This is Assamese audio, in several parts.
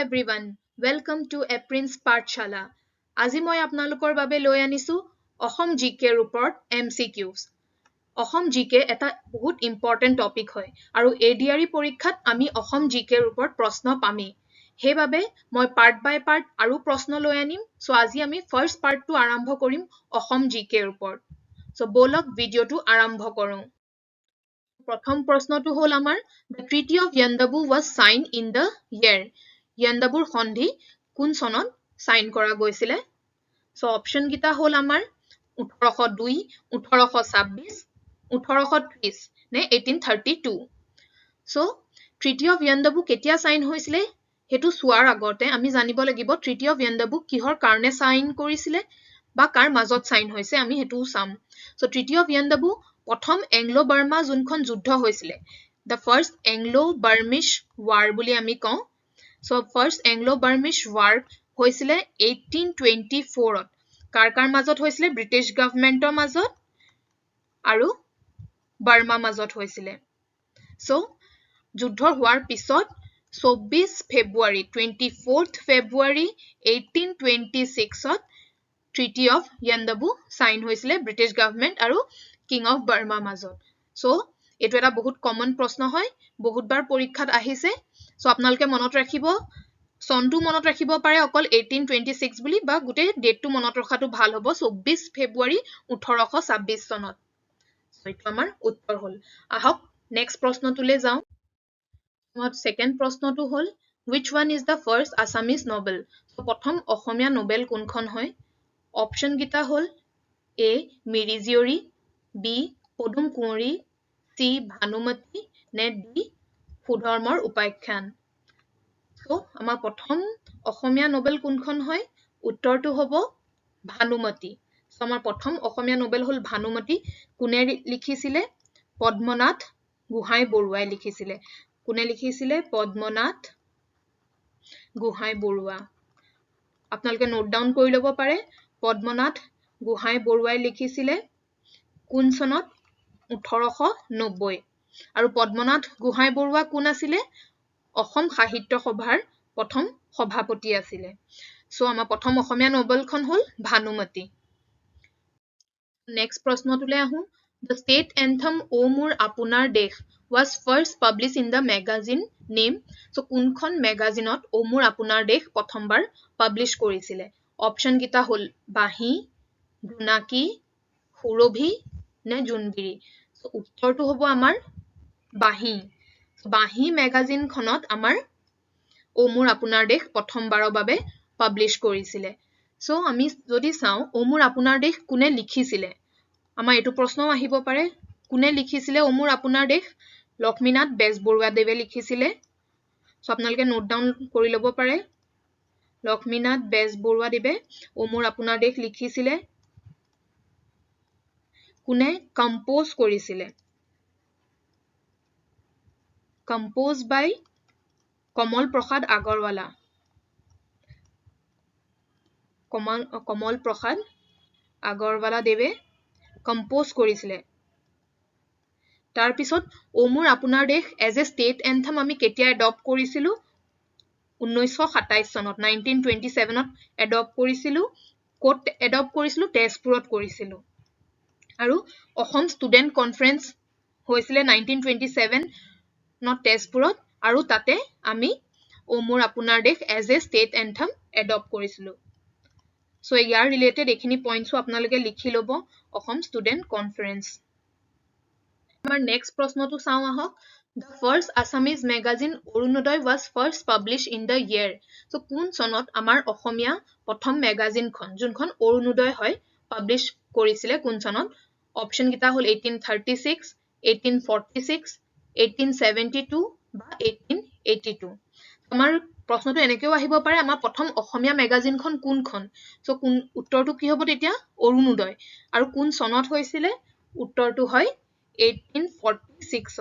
everyone, welcome to Aprin's Pathshala. আজি মই আপোনালোকৰ বাবে লৈ আনিছো অসম জিকে ওপৰত MCQs. অসম জিকে এটা বহুত ইম্পৰ্টেন্ট টপিক হয় আৰু এডিআৰই পৰীক্ষাত আমি অসম জিকে ওপৰত প্ৰশ্ন পামি। হেবাবে মই পাৰ্ট বাই পাৰ্ট আৰু প্ৰশ্ন লৈ আনিম। সো আজি আমি ফাৰ্স্ট পাৰ্টটো আৰম্ভ কৰিম অসম জিকে ওপৰত। সো বলক ভিডিওটো আৰম্ভ কৰোঁ। প্ৰথম প্ৰশ্নটো হ'ল আমাৰ The Treaty of Yandabu was signed in the year. Yandabuৰ সন্ধি কোন চনত সাইন কৰা গৈছিলে? সো অপচন গিটা হ'ল আমাৰ 1802, 1826, 1830 নে 1832. সো Treaty of Yandabu কেতিয়া সাইন হৈছিলে? হেতু সোৱাৰ আগতে আমি জানিব লাগিব Treaty of Yandabu কিহৰ কাৰণে সাইন কৰিছিলে বা কাৰ মাজত সাইন হৈছে আমি হেতু চাম। সো Treaty of Yandabu প্ৰথম এংলো-বাৰ্মা যোনখন যুদ্ধ হৈছিলে the first Anglo-Burmese war বুলি আমি কওঁ। সো ফাৰ্স্ট এংলো-বাৰ্মিছ war হৈছিলে 1824 ত। কাৰ মাজত হৈছিলে? ব্ৰিটিছ গভৰ্ণমেণ্টৰ মাজত আৰু বাৰ্মা মাজত হৈছিলে। সো যুদ্ধ হোৱাৰ পিছত 24th February 1826 ত Treaty of Yandabu সাইন হৈছিলে ব্ৰিটিছ গভৰ্ণমেণ্ট আৰু কিং অফ বাৰ্মা মাজত। সো এটো এটা বহুত কমন প্ৰশ্ন হয়, বহুতবাৰ পৰীক্ষাত আহিছে। সো আপোনালোকে মনত ৰাখিব, সনটো মনত ৰাখিব পাৰে অকল 1826 বুলি বা গোটেই ডেটটো মনত ৰখাটো ভাল হ'ব 24 ফেব্ৰুৱাৰী 1826 চনত। সো এটো আমাৰ উত্তৰ হ'ল। আহক নেক্সট প্ৰশ্নটোলে যাওঁ। সেকেন্ড প্ৰশ্নটো হ'ল which one is the first Assamese novel? So প্ৰথম অসমীয়া নোবেল কোনখন হয়? অপচন গিটা হ'ল A মিৰি জীয়ৰী, B পদুম কুঁৱৰী, C ভানুমতী নে D সুধৰ্মৰ উপাখ্যান। সো আমাৰ প্ৰথম অসমীয়া নোবেল কোনখন হয়? উত্তৰটো হ'ব ভানুমতী। সো আমাৰ প্ৰথম অসমীয়া নোবেল হ'ল ভানুমতী। কোনে লিখিছিলে? পদ্মনাথ গোহাঁই বৰুৱাই লিখিছিলে। কোনে লিখিছিলে? পদ্মনাথ গোহাঁই বৰুৱা। আপোনালোকে নোট ডাউন কৰি ল'ব পাৰে। পদ্মনাথ গোহাঁই বৰুৱাই লিখিছিলে কোন চনত? 1890। আৰু পদ্মনাথ গোহাঁই বৰুৱা কোন আছিলে? অসম সাহিত্য সভাৰ প্ৰথম সভাপতি আছিলে। সো আমাৰ প্ৰথম অসমীয়া নোবেলখন হ'ল ভানুমতী। নেক্সট প্ৰশ্নটোলে আহোঁ। The state anthem O Mor Apunar Desh was first published in the magazine name. So কোনখন মেগাজিনত O Mor Apunar Desh প্ৰথমবাৰ পাবলিশ কৰিছিলে? অপচন গিটা হ'ল বাঁহী, জোনাকী, সুৰভি নে জোনবিৰি। সো উত্তৰটো হ'ব আমাৰ বাঁহী। বাঁহী মেগাজিনখনত আমাৰ O Mor Apunar Desh প্ৰথমবাৰৰ বাবে পাবলিশ কৰিছিলে। সো আমি যদি চাওঁ O Mor Apunar Desh কোনে লিখিছিলে? আমাৰ এটো প্ৰশ্নও আহিব পাৰে। কোনে লিখিছিলে O Mor Apunar Desh? Lakshminath বেজবৰুৱাদেৱে লিখিছিলে। সো আপোনালোকে নোট ডাউন কৰি ল'ব পাৰে। Lakshminath বেজবৰুৱাদেৱে O Mor Apunar Desh লিখিছিলে। কোনে কম্পোজ কৰিছিলে? Composed by কমল প্ৰসাদ আগৰৱালা। কমল প্ৰসাদ আগৰৱালা দেৱে কম্পোজ কৰিছিলে। তাৰ পিছত O Mor Apunar Desh as a state anthem আমি কেতিয়া এডপ্ট কৰিছিলো? 1927 চনত 1927 ত এডপ্ট কৰিছিলো। ক'ত এডপ্ট কৰিছিলো? তেজপুৰত কৰিছিলো। আৰু অসম ষ্টুডেণ্ট কনফাৰেন্স হৈছিলে 1927 নত তেজপুৰত আৰু তাতে আমি O Mor Apunar Desh as a state anthem adopt কৰিছিলো। সো ইয়াৰ ৰিলেটেড এখিনি পইণ্টছো আপোনালোকে লিখি ল'ব অসম ষ্টুডেণ্ট কনফাৰেন্স। আমাৰ নেক্সট প্ৰশ্নটো চাওঁ আহক। The first Assamese magazine Orunodoi was first published in the year. So কোন চনত আমাৰ অসমীয়া প্ৰথম মেগাজিনখন যোনখন অৰুণোদয় হয় পাবলিশ কৰিছিলে কোন চনত? অপচন গিটা হ'ল 1836, 1846, 1872 বা 1882। আমাৰ প্ৰশ্নটো এনেকেও আহিব পাৰে আমাৰ প্ৰথম অসমীয়া মেগাজিনখন কোনখন? সো উত্তৰটো কি হ'ব তেতিয়া? অৰুণোদয়। আৰু কোন চনত হৈছিলে? উত্তৰটো হয় 1846 ত।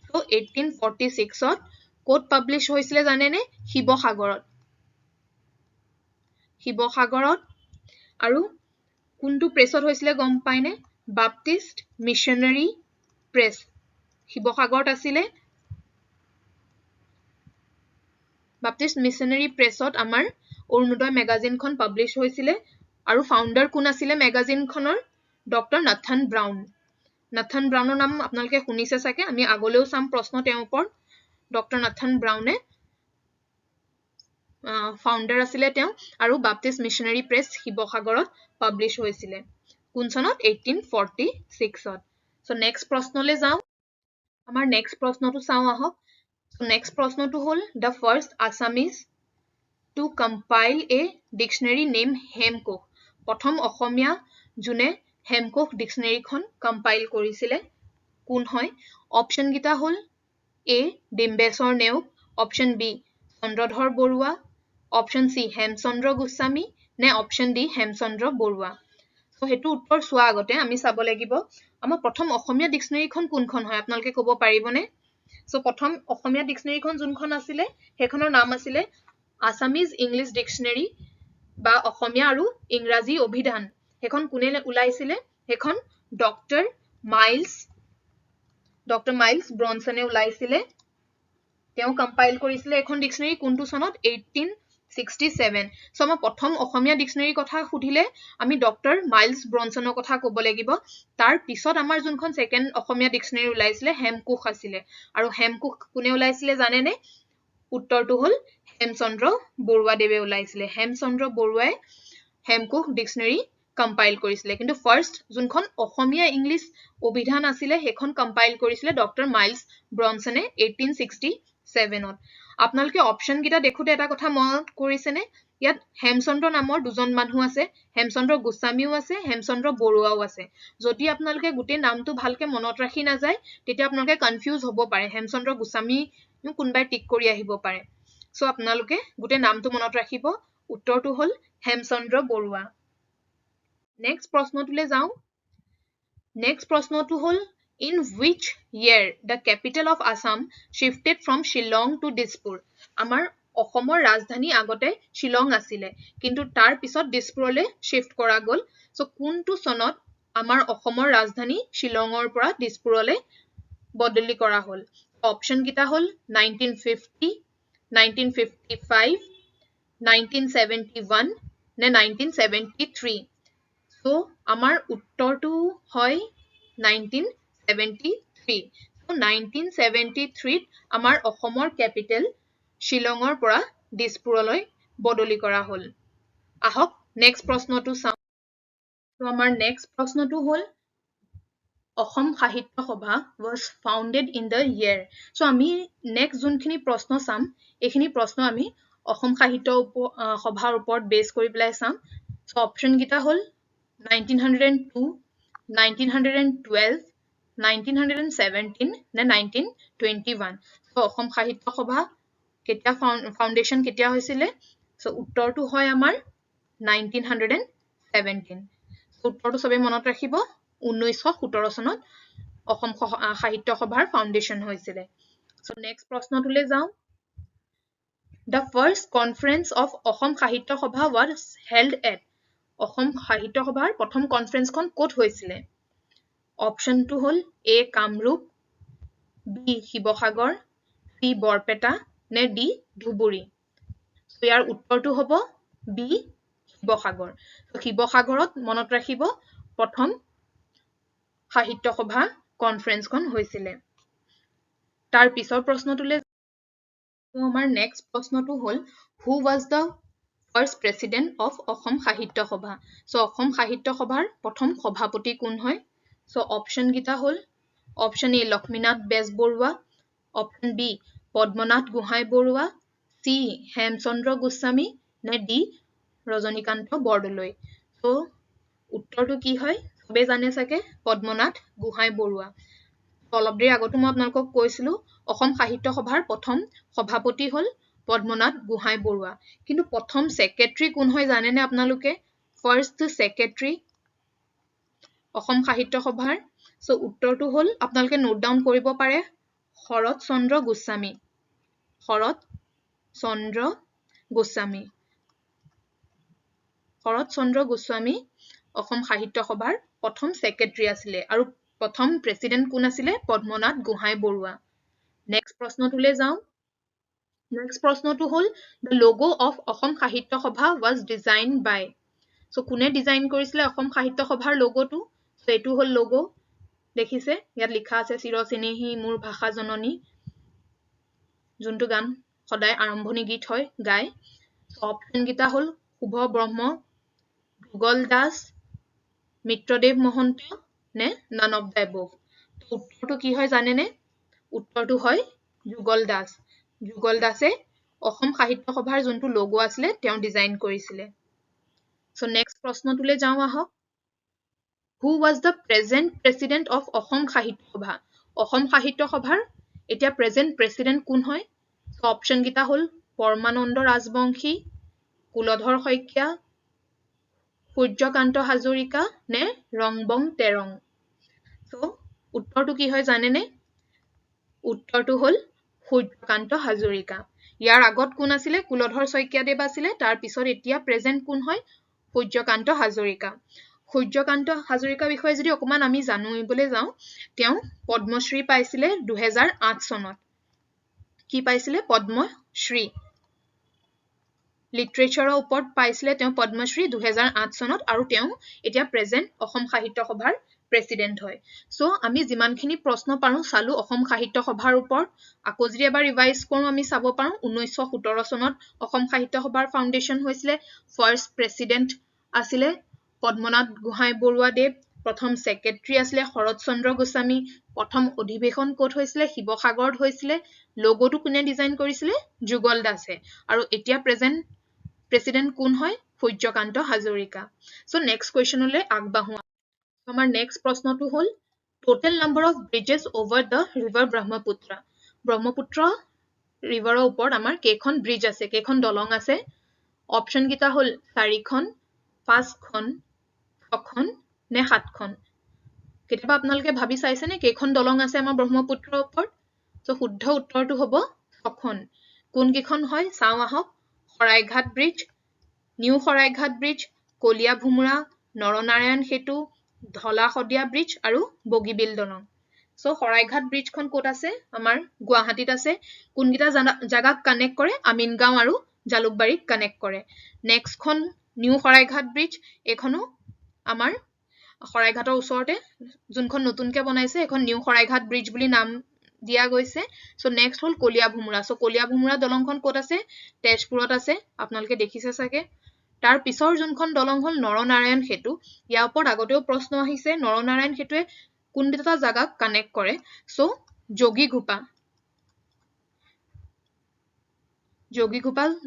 সো 1846 ত ক'ত পাবলিশ হৈছিলে জানেনে? শিৱসাগৰত। শিৱসাগৰত। আৰু কোনটো প্ৰেছত হৈছিলে গম পাইনে? বাপ্টিষ্ট মিছনেৰী প্ৰেছ শিৱসাগৰত আছিলে। বাপ্টিষ্ট মিছনেৰী প্ৰেছত আমাৰ অৰুণোদয় মেগাজিনখন পাব্লিছ হৈছিলে আৰু ফাউণ্ডাৰ কোন আছিলে মেগাজিনখনৰ ডক্টৰ নাথান ব্ৰাউন নাথান ব্ৰাউনৰ নাম আপোনালোকে শুনিছে চাগে আমি আগলৈও চাম প্ৰশ্ন তেওঁৰ ওপৰত ডক্টৰ নাথান ব্ৰাউনে ফাউণ্ডাৰ আছিলে তেওঁ আৰু বাপ্টিষ্ট মিছনেৰী প্ৰেছ শিৱসাগৰত পাব্লিছ হৈছিলে কোন চনত 1846 সো নেক্সট প্ৰশ্নলৈ যাওঁ আমাৰ নেক্সট প্ৰশ্নটো চাওঁ আহক সো নেক্সট প্ৰশ্নটো হ'ল the first Assamese to compile a dictionary named Hemkosh প্ৰথম অসমীয়া যোনে হেমকোষ ডিকচনেৰীখন কম্পাইল কৰিছিলে কোন হয় অপচন গিটা হ'ল A ডিম্বেশ্বৰ নেওগ অপচন B চন্দ্ৰধৰ বৰুৱা অপচন C হেমচন্দ্ৰ গোস্বামী নে অপচন D হেমচন্দ্ৰ বৰুৱা সো হেতু উত্তৰ সোৱা আগতে আমি চাব লাগিব আমাৰ প্ৰথম অসমীয়া ডিকচনেৰীখন কোনখন হয় আপোনালোকে ক'ব পাৰিবনে সো প্ৰথম অসমীয়া ডিকচনেৰীখন যোনখন আছিলে হেখনৰ নাম আছিলে আসামিজ ইংলিছ ডিকচনেৰী বা অসমীয়া আৰু ইংৰাজী অভিধান হেখন কোনে উলাইছিলে হেখন ডক্টৰ মাইলছ ব্ৰনছনে উলাইছিলে তেওঁ কম্পাইল কৰিছিলে এখন ডিকচনেৰী কোনটো চনত 1867 সো আমাৰ প্ৰথম অসমীয়া ডিকচনেৰী কথা খুদিলে আমি ডক্টৰ মাইলছ ব্ৰনছনৰ কথা ক'ব লাগিব তাৰ পিছত আমাৰ যোনখন সেকেন্ড অসমীয়া ডিকচনেৰী উলাইছিলে হেমকোষ আছিলে আৰু হেমকোষ কোনে উলাইছিলে জানে নে উত্তৰটো হ'ল হেমচন্দ্ৰ বৰুৱা দেৱে উলাইছিলে হেমচন্দ্ৰ বৰুৱাই হেমকোষ ডিকচনেৰী কম্পাইল কৰিছিলে কিন্তু ফাৰ্স্ট যোনখন অসমীয়া ইংলিছ অভিধান আছিলে হেখন কম্পাইল কৰিছিলে ডক্টৰ মাইলছ ব্ৰনছনে 1867ত আপোনালোকে অপচন গিটা দেখুতে এটা কথা মনত কৰিছেনে ইয়াত হেমচন্দ্ৰ নামৰ দুজন মানুহ আছে হেমচন্দ্ৰ গোস্বামীও আছে হেমচন্দ্ৰ বৰুৱাও আছে যদি আপোনালোকে গুটে নামটো ভালকে মনত ৰাখি না যায় তেতিয়া আপোনালোকে কনফিউজ হ'ব পাৰে হেমচন্দ্ৰ গোস্বামী কোনবাই টিক কৰি আহিব পাৰে সো আপোনালোকে গুটে নামটো মনত ৰাখিব উত্তৰটো হ'ল হেমচন্দ্ৰ বৰুৱা নেক্সট প্ৰশ্নটোলে যাওঁ নেক্সট প্ৰশ্নটো হ'ল in which year the capital of Assam shifted from Shillong to Dispur আমাৰ অসমৰ ৰাজধানী আগতে শিলং আছিলে কিন্তু তাৰ পিছত দিছপুৰলৈ শিফট কৰা গল সো কোনটো চনত আমাৰ অসমৰ ৰাজধানী শিলংৰ পৰা দিছপুৰলৈ বদলি কৰা হল অপচন গিটা হল 1950 1955 1971 নে 1973 সো আমাৰ উত্তৰটো হয় 1973 so 1973 আমাৰ অসমৰ ক্যাপিটেল শিলংৰ পৰা দিছপুৰলৈ বদলি কৰা হল আহক নেক্সট প্ৰশ্নটো চাওঁ তো আমাৰ নেক্সট প্ৰশ্নটো হল অসম সাহিত্য সভা was founded in the year so আমি নেক্সট যোনখিনি প্ৰশ্ন চাম এইখিনি প্ৰশ্ন আমি অসম সাহিত্য সভাৰ ওপৰত বেছ কৰি পেলাই চাম সো অপচন গিটা হল 1902 1912 1917 নে 1921 সো অসম সাহিত্য সভা কেতিয়া ফাউন্ডেশন কেতিয়া হৈছিলে সো উত্তৰটো হয় আমাৰ 1917 উত্তৰটো সবে মনত ৰাখিব 1917 চনত অসম সাহিত্য সভাৰ ফাউন্ডেশন হৈছিলে সো নেক্সট প্ৰশ্নটোলে যাওঁ The first conference of Assam সাহিত্য সভা was held at অসম সাহিত্য সভাৰ প্ৰথম কনফাৰেন্সখন ক'ত হৈছিলে অপচনটো হ'ল A Kamrup B Sivasagar C Barpeta নে D ধুবুৰী সো ইয়াৰ উত্তৰটো হ'ব B শিৱসাগৰ সো শিৱসাগৰত মনত ৰাখিব প্ৰথম সাহিত্য সভা কনফাৰেন্সখন হৈছিলে তাৰ পিছৰ প্ৰশ্নটোলে তো আমাৰ নেক্সট প্ৰশ্নটো হ'ল who was the first president of Assam সাহিত্য সভা সো অসম সাহিত্য সভাৰ প্ৰথম সভাপতি কোন হয় সো অপচন গিটা হ'ল option A Lakshminath Bezbaroa option B Padmanath Gohain Baruah C Hemchandra Goswami নে D ৰজনীকান্ত বৰদলৈ সো উত্তৰটো কি হয় সবে জানে চাগে পদ্মনাথ গোহাঁই বৰুৱা অলপ দেৰি আগতে মই আপোনালোকক কৈছিলো অসম সাহিত্য সভাৰ প্ৰথম সভাপতি হ'ল পদ্মনাথ গোহাঁই বৰুৱা কিন্তু প্ৰথম সেক্ৰেটাৰী কোন হয় জানে নে আপোনালোকে ফাৰ্স্ট সেক্ৰেটাৰী অসম সাহিত্য সভাৰ সো উত্তৰটো হ'ল আপোনালোকে নোট ডাউন কৰিব পাৰে শৰৎ চন্দ্ৰ গোস্বামী অসম সাহিত্য সভাৰ প্ৰথম সেক্ৰেটাৰী আছিলে আৰু প্ৰথম প্ৰেসিডেন্ট কোন আছিলে পদ্মনাথ গোহাঁই বৰুৱা নেক্সট প্ৰশ্নটোলে যাওঁ নেক্সট প্ৰশ্নটো হ'ল the logo of অসম সাহিত্য সভা was designed by so কোনে ডিজাইন কৰিছিলে অসম সাহিত্য সভাৰ লোগোটো so এইটো হ'ল লোগো দেখিছে ইয়াত লিখা আছে চিৰচেনেহী মোৰ ভাষা জননী যোনটো গান সদায় আৰম্ভণি গীত হয় গায় অপচন গীতা হ'ল শুভ ব্ৰহ্ম ভূগল দাস মিত্ৰদেৱ মহন্ত নে none of the above উত্তৰটো কি হয় জানেনে উত্তৰটো হয় যুগল দাসে অসম সাহিত্য সভাৰ যোনটো লোগো আছিলে তেওঁ ডিজাইন কৰিছিলে সো নেক্সট প্ৰশ্নটোলে যাওঁ আহক who was the present president of Assam সাহিত্য সভা অসম সাহিত্য সভাৰ এতিয়া প্ৰেজেন্ট প্ৰেসিডেন্ট কোন হয় সো অপচন গীতা হ'ল পৰমানন্দ ৰাজবংশী কুলধৰ শইকীয়া সূৰ্যকান্ত হাজৰিকা নে ৰংবং তেৰং সো উত্তৰটো কি হয় জানেনে উত্তৰটো হ'ল সূৰ্যকান্ত হাজৰিকা ইয়াৰ আগত কোন আছিলে কুলধৰ শইকীয়াদেৱ আছিলে তাৰ পিছত এতিয়া প্ৰেজেন্ট কোন হয় সূৰ্যকান্ত হাজৰিকা বিষয়ে যদি অকমান আমি জানিবলৈ যাওঁ তেওঁ পদ্মশ্ৰী পাইছিলে 2008 চনত কি পাইছিলে পদ্মশ্ৰী লিটাৰেচাৰৰ ওপৰত পাইছিলে তেওঁ পদ্মশ্ৰী 2008 চনত আৰু তেওঁ এতিয়া প্ৰেজেন্ট অসম সাহিত্য সভাৰ প্ৰেসিডেন্ট হয় সো আমি যিমানখিনি প্ৰশ্ন পাৰো চালু অসম সাহিত্য সভাৰ ওপৰত আকৌ যদি এবাৰ ৰিভাইজ কৰো আমি চাব পাৰো 1917 চনত অসম সাহিত্য সভাৰ ফাউণ্ডেশ্যন হৈছিলে ফাৰ্ষ্ট প্ৰেসিডেন্ট আছিলে পদ্মনাথ গোহাঁই বৰুৱা দেৱ প্ৰথম সেক্ৰেটাৰী আছিলে শৰৎ চন্দ্ৰ গোস্বামী প্ৰথম অধিৱেশন কোট হৈছিলে শিৱসাগৰত হৈছিলে লোগোটো কোনে ডিজাইন কৰিছিলে যুগল দাসে আৰু এতিয়া প্ৰেসিডেন্ট কোন হয় সূৰ্যকান্ত হাজৰিকা সো নেক্সট কোৱেশ্চনলৈ আগবাঢ়ো আমাৰ নেক্সট প্ৰশ্নটো হ'ল total number of bridges over the river Brahmaputra ৰিভাৰৰ ওপৰত আমাৰ কেইখন ব্ৰিজ আছে কেইখন দলং আছে অপচন গীতা হ'ল 4খন 5খন 6খন নে 7খন কেতিয়াবা আপোনালোকে ভাবি চাইছেনে কেইখন দলং আছে আমাৰ ব্ৰহ্মপুত্ৰৰ ওপৰত সো শুদ্ধ উত্তৰটো হ'ব 6খন কোন কেইখন হয় চাওঁ আহক Saraighat bridge new Saraighat bridge Kalia Bhomora Naranarayan Setu Dhola Sadiya bridge আৰু বগীবিল দলং সো শৰাইঘাট ব্ৰিজখন ক'ত আছে আমাৰ গুৱাহাটীত আছে কোনকিটা জাগাক কানেক্ট কৰে আমিনগাঁও আৰু জালুকবাৰীক কানেক্ট কৰে নেক্সটখন নিউ শৰাইঘাট ব্ৰিজ এখনো আমাৰ শৰাইঘাটৰ ওচৰতে যোনখন নতুনকে বনাইছে এখন নিউ শৰাইঘাট ব্ৰিজ বুলি নাম দিয়া গৈছে সো নেক্সট হ'ল কলিয়া ভুমুৰা সো কলিয়া ভুমুৰা দলংখন ক'ত আছে তেজপুৰত আছে আপোনালোকে দেখিছে চাগে তাৰ পিছৰ যোনখন দলং হ'ল নৰনাৰায়ণ সেতু ইয়াৰ ওপৰত আগতেও প্ৰশ্ন আহিছে নৰনাৰায়ণ সেতুৱে কোন দুটা জাগাক কানেক্ট কৰে সো যোগীঘোপা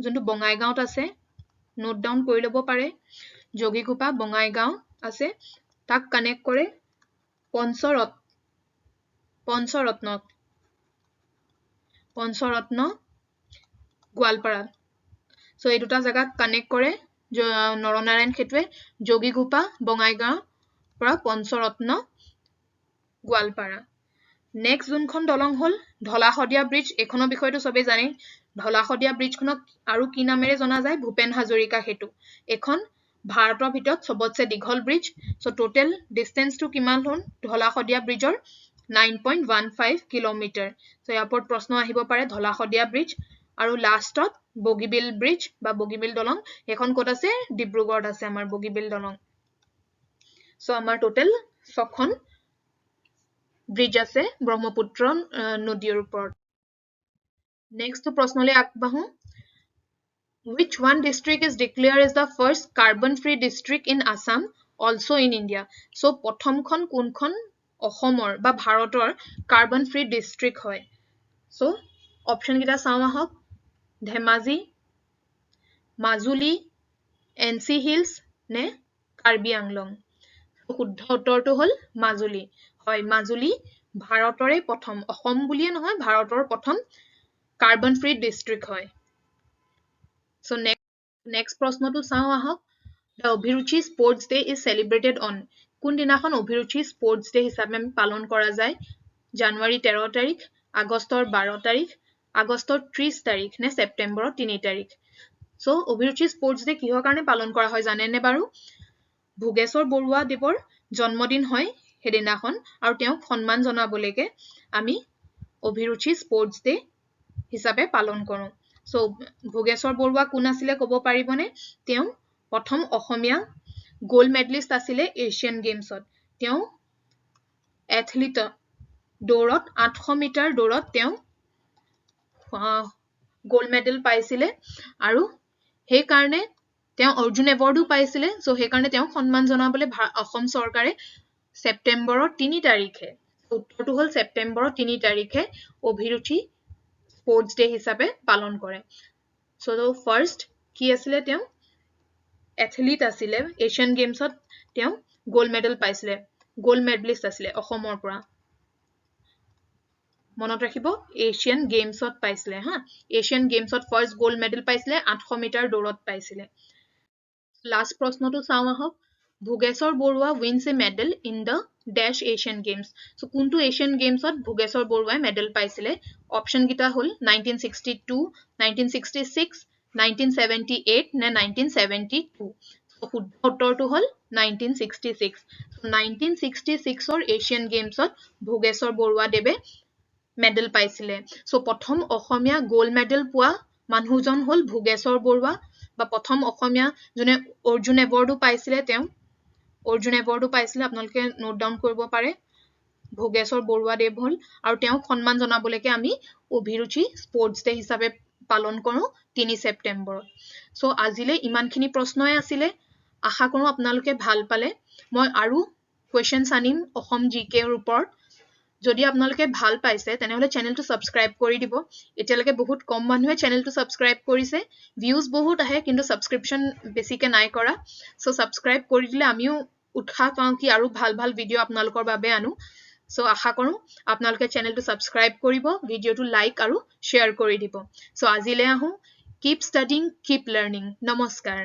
যোনটো বঙাইগাঁৱত আছে নোট ডাউন কৰি ল'ব পাৰে যোগীঘোপা বঙাইগাঁও আছে তাক কানেক্ট কৰে পঞ্চৰত্ন গোৱালপাৰা সো এই দুটা জাগাক কানেক্ট কৰে নৰনাৰায়ণ সেতুৱে যোগীঘোপা বঙাইগাঁও পৰা পঞ্চৰত্ন গোৱালপাৰা নেক্সট যোনখন দলং হ'ল ধলা শদিয়া ব্ৰিজ এখনৰ বিষয়টো সবে জানে ধলা শদিয়া ব্ৰিজখনক আৰু কি নামেৰে জনা যায় ভূপেন হাজৰিকা সেতু এখন ভাৰতৰ ভিতৰত সবতছে দীঘল ব্ৰিজ সো টোটেল ডিসটেন্সটো কিমান হ'ল ধলা শদিয়া ব্ৰিজৰ 9.15 কিলোমিটাৰ সো ইয়াৰ ওপৰত প্ৰশ্ন আহিব পাৰে ধলা শদিয়া ব্ৰিজ আৰু লাষ্টত বগীবিল ব্ৰিজ বা বগীবিল দলং এখন ক'ত আছে ডিব্ৰুগড়ত আছে আমাৰ বগীবিল দলং সো আমাৰ টোটেল 6খন ব্ৰিজ আছে ব্ৰহ্মপুত্ৰ নদীৰ ওপৰত next প্ৰশ্নলৈ আগবাঢ়ো which one district is declared as the first carbon free district in Assam also in India so প্ৰথমখন কোনখন অসমৰ বা ভাৰতৰ কাৰ্বন ফ্ৰী ডিস্ট্ৰিক্ট হয় সো অপচন কিটা চাওঁ আহক ধেমাজি মাজুলী এনসি হিলস নে কাৰ্বি আংলং শুদ্ধ উত্তৰটো হ'ল মাজুলী হয় মাজুলী ভাৰতৰে প্ৰথম অসম বুলিয়ে নহয় ভাৰতৰ প্ৰথম কাৰ্বন ফ্ৰী ডিস্ট্ৰিক্ট হয় সো নেক্সট প্ৰশ্নটো চাওঁ আহক the অভিৰুচি sports day is celebrated on কোন দিনাখন অভিৰুচি স্পৰ্টছ ডে হিচাপে আমি পালন কৰা যায় জানুৱাৰী 13 তাৰিখ আগষ্টৰ 12 তাৰিখ আগষ্টৰ 30 তাৰিখ নে সেপ্টেম্বৰৰ 3 তাৰিখ সো অভিৰুচি স্পৰ্টছ ডে কিহৰ কাৰণে পালন কৰা হয় জানেনে বাৰু ভোগেশ্বৰ বৰুৱা দেৱৰ জন্মদিন হয় হেদিনাখন আৰু তেওঁক সন্মান জনাবলৈকে আমি অভিৰুচি স্পৰ্টছ ডে হিচাপে পালন কৰোঁ সো ভোগেশ্বৰ বৰুৱা কোন আছিলে ক'ব পাৰিবনে তেওঁ প্ৰথম অসমীয়া গোল্ড মেডেলিষ্ট আছিলে এছিয়ান গেমছত তেওঁ এথলীট দৌৰত 800 মিটাৰ দৌৰত তেওঁ গোল্ড মেডেল পাইছিলে আৰু সেই কাৰণে তেওঁ অৰ্জুন এৱাৰ্ডো পাইছিলে সো সেই কাৰণে তেওঁ সন্মান জনাবলৈ অসম চৰকাৰে সেপ্টেম্বৰৰ 3 তাৰিখে উত্তৰটো হ'ল সেপ্টেম্বৰৰ 3 তাৰিখে অভিৰুচি স্পৰ্টছ ডে হিচাপে পালন কৰে সো ফাৰ্ষ্ট কি আছিলে তেওঁ এথলীট আছিলে এছিয়ান গেমছত তেওঁ গোল্ড মেডেল পাইছিলে গোল্ড মেডেলিষ্ট আছিলে অসমৰ পৰা মনত ৰাখিব এছিয়ান গেমছত পাইছিলে হা এছিয়ান গেমছত ফাৰ্ষ্ট গোল্ড মেডেল পাইছিলে 800 মিটাৰ দৌৰত পাইছিলে লাষ্ট প্ৰশ্নটো চাওঁ আহক Bhogeswar Barua wins a medal in the dash Asian Games so কোনটো এছিয়ান গেমছত ভোগেশ্বৰ বৰুৱাই মেডেল পাইছিলে অপচন কিটা হ'ল 1962 1966 1978 নে 1972 শুদ্ধ উত্তৰটো হ'ল 1966 1966 ৰ এছিয়ান গেমছত ভোগেশ্বৰ বৰুৱা দেৱে মেডেল পাইছিলে সো প্ৰথম অসমীয়া গোল্ড মেডেল পোৱা মানুহজন হ'ল ভোগেশ্বৰ বৰুৱা বা প্ৰথম অসমীয়া যোনে অৰ্জুন এৱাৰ্ডো পাইছিলে তেওঁ অৰ্জুন এৱাৰ্ডো পাইছিলে আপোনালোকে নোট ডাউন কৰিব পাৰে ভোগেশ্বৰ বৰুৱা দেৱ হ'ল আৰু তেওঁক সন্মান জনাবলৈকে আমি অভিৰুচি স্পৰ্টছ ডে হিচাপে পালন কৰো 3 সেপ্টেম্বৰত সো আজিলে ইমানখিনি প্ৰশ্নই আছিলে আশা কৰো আপোনালোকে ভাল পালে মই আৰু কোৱেশ্চনছ আনিম অসম জিকে ৰ ওপৰত যদি আপোনালোকে ভাল পাইছে তেনেহলে চেনেলটো সাবস্ক্ৰাইব কৰি দিব এতিয়ালৈকে বহুত কম মানুহে চেনেলটো সাবস্ক্ৰাইব কৰিছে ভিউজ বহুত আহে কিন্তু সাবস্ক্ৰিপচন বেছিকে নাই কৰা সো সাবস্ক্ৰাইব কৰি দিলে আমিও উৎসাহ পাওঁ কি আৰু ভাল ভাল ভিডিও আপোনালোকৰ বাবে আনো সো আশা কৰো আপোনালোকে চেনেলটো সাবস্ক্ৰাইব কৰিব ভিডিওটো লাইক আৰু শেয়াৰ কৰি দিব সো আজিলে আহো keep studying keep learning নমস্কাৰ